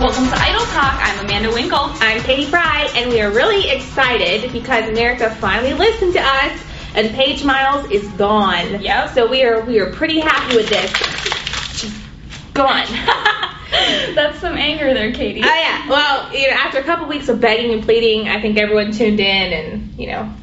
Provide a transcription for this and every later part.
Welcome to Idol Talk. I'm Amanda Winkle. I'm Catie Fry, and we are really excited because America finally listened to us, and Paige Miles is gone. Yep. So we are pretty happy with this. She's gone. That's some anger there, Katie. Oh yeah. Well, after a couple weeks of begging and pleading, I think everyone tuned in and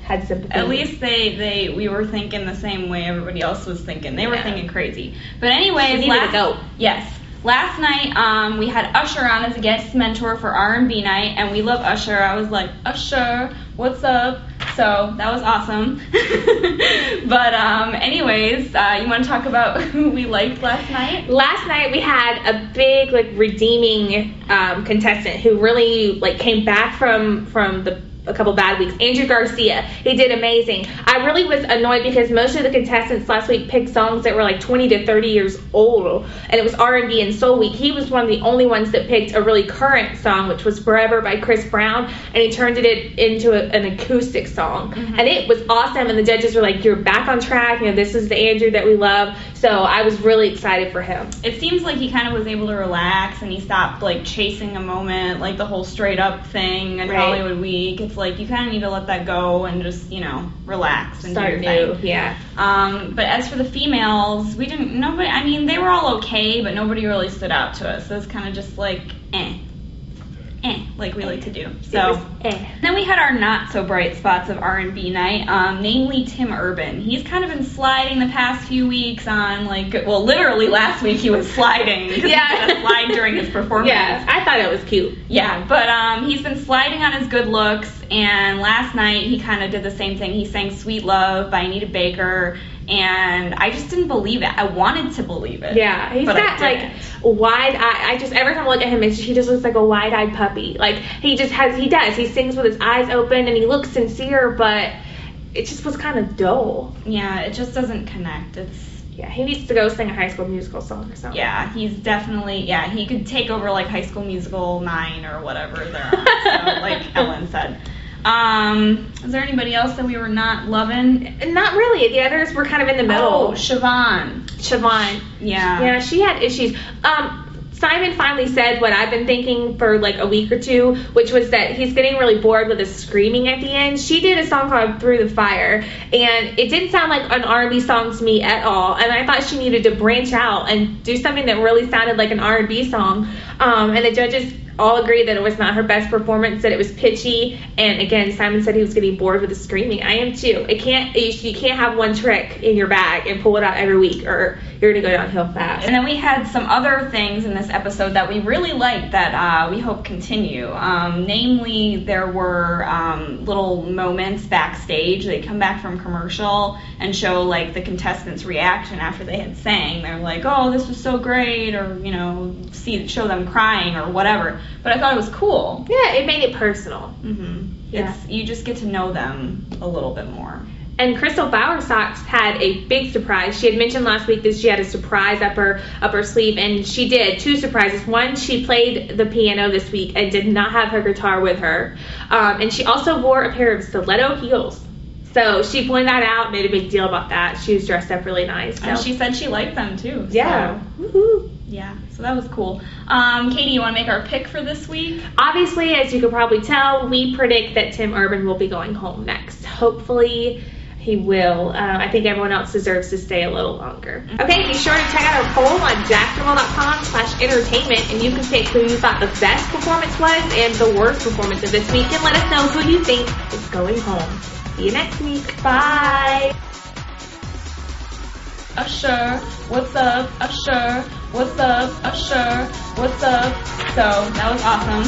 had sympathy. At least we were thinking the same way everybody else was thinking. They were thinking crazy. But anyways, we needed to go. Yes. Last night, we had Usher on as a guest mentor for R&B night, and we love Usher. I was like, Usher, what's up? So that was awesome. But anyways, you want to talk about who we liked last night? Last night we had a big redeeming contestant who really came back from a couple bad weeks. Andrew Garcia. He did amazing. I really was annoyed because most of the contestants last week picked songs that were 20 to 30 years old, and it was R&B and Soul Week. He was one of the only ones that picked a really current song, which was Forever by Chris Brown, and he turned it into an acoustic song. Mm-hmm. And it was awesome, and the judges were like, you're back on track, this is the Andrew that we love. So I was really excited for him. It seems like he kind of was able to relax, and he stopped chasing a moment, the whole straight up thing and Hollywood Week. It's you kind of need to let that go and just, relax and start do your new thing. Yeah. But as for the females, they were all okay, but nobody really stood out to us. So it's kind of just like we like to do. So then we had our not so bright spots of R&B night, namely Tim Urban. He's kind of been sliding the past few weeks on literally last week he was sliding because he had a slide during his performance. Yeah, I thought it was cute. Yeah, but he's been sliding on his good looks, and last night he kind of did the same thing. He sang Sweet Love by Anita Baker, and I just didn't believe it. I wanted to believe it. Yeah, he's got wide eye. Every time I look at him, he just looks like a wide-eyed puppy. He does. He sings with his eyes open, and he looks sincere, but it just was kind of dull. Yeah, it just doesn't connect. He needs to go sing a High School Musical song or something. Yeah, he's definitely, he could take over High School Musical 9 or whatever they're on, so, like Ellen said. Is there anybody else that we were not loving? Not really. The others were kind of in the middle. Oh, Siobhan. Yeah. Yeah, she had issues. Simon finally said what I've been thinking for a week or two, which was that he's getting really bored with the screaming at the end. She did a song called Through the Fire, and it didn't sound like an R&B song to me at all, and I thought she needed to branch out and do something that really sounded like an R&B song. And the judges all agreed that it was not her best performance, that it was pitchy, and again, Simon said he was getting bored with the screaming. I am too. You can't have one trick in your bag and pull it out every week, or you're going to go downhill fast. And then we had some other things in this episode that we really liked that we hope continue. Namely, there were little moments backstage. They come back from commercial and show the contestants' reaction after they had sang. They're like, oh, this was so great, or show them crying or whatever. But I thought it was cool. Yeah, it made it personal. Mm-hmm. Yeah. You just get to know them a little bit more. And Crystal Bowersox had a big surprise. She had mentioned last week that she had a surprise up her sleeve, and she did. 2 surprises. One, she played the piano this week and did not have her guitar with her. And she also wore a pair of stiletto heels. So she pointed that out, made a big deal about that. She was dressed up really nice. So. And she said she liked them too. Yeah. So. Woohoo. Yeah, so that was cool. Katie, you want to make our pick for this week? Obviously, as you could probably tell, we predict that Tim Urban will be going home next. Hopefully, he will. I think everyone else deserves to stay a little longer. Okay, be sure to check out our poll on jacksonville.com/entertainment, and you can pick who you thought the best performance was and the worst performance of this week, and let us know who you think is going home. See you next week. Bye. Usher, what's up? Usher, what's up? Usher, what's up? So that was awesome.